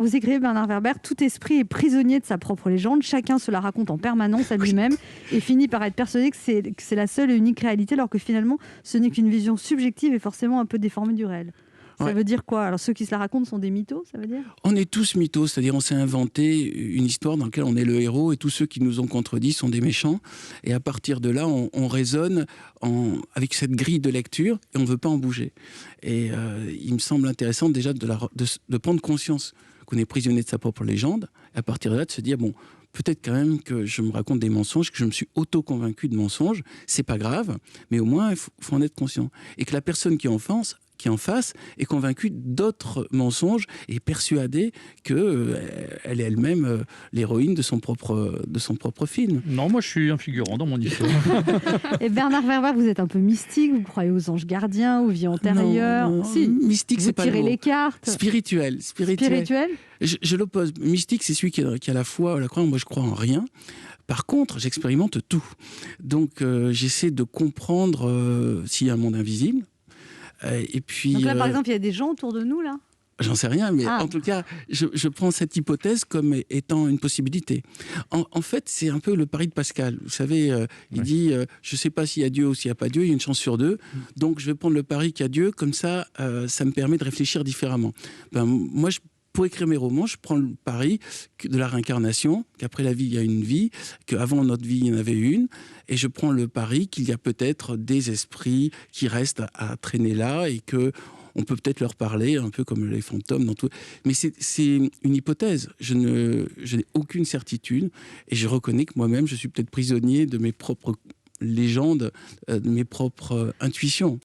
Vous écrivez, Bernard Werber, tout esprit est prisonnier de sa propre légende, chacun se la raconte en permanence à lui-même et finit par être persuadé que c'est la seule et unique réalité, alors que finalement, ce n'est qu'une vision subjective et forcément un peu déformée du réel. Ça veut dire quoi? Alors ceux qui se la racontent sont des mythos, ça veut dire? On est tous mythos, c'est-à-dire on s'est inventé une histoire dans laquelle on est le héros et tous ceux qui nous ont contredits sont des méchants. Et à partir de là, on raisonne avec cette grille de lecture et on ne veut pas en bouger. Et il me semble intéressant déjà de prendre conscience qu'on est prisonnier de sa propre légende, et à partir de là de se dire, bon, peut-être quand même que je me raconte des mensonges, que je me suis auto-convaincu de mensonges, c'est pas grave, mais au moins il faut en être conscient. Et que la personne qui en face est convaincue d'autres mensonges et persuadée qu'elle est elle-même l'héroïne de son propre film. Non, moi je suis un figurant dans mon histoire. Et Bernard Werber, vous êtes un peu mystique, vous croyez aux anges gardiens, aux vies antérieures? Non, si. mystique, c'est pas le mot. Vous tirez les cartes. Spirituel. Je l'oppose. Mystique, c'est celui qui a la foi, la croyance. Moi, je crois en rien. Par contre, j'expérimente tout. Donc, j'essaie de comprendre s'il y a un monde invisible. Et puis, donc là, par exemple, il y a des gens autour de nous, là? J'en sais rien, mais en tout cas, je prends cette hypothèse comme étant une possibilité. En fait, c'est un peu le pari de Pascal. Vous savez, il dit, je ne sais pas s'il y a Dieu ou s'il n'y a pas Dieu, il y a une chance sur deux. Donc, je vais prendre le pari qu'il y a Dieu, comme ça, ça me permet de réfléchir différemment. Moi, pour écrire mes romans, je prends le pari de la réincarnation, qu'après la vie, il y a une vie, qu'avant notre vie, il y en avait une, et je prends le pari qu'il y a peut-être des esprits qui restent à traîner là, et que on peut peut-être leur parler, un peu comme les fantômes dans tout. Mais c'est une hypothèse. Je n'ai aucune certitude, et je reconnais que moi-même, je suis peut-être prisonnier de mes propres légendes, de mes propres intuitions.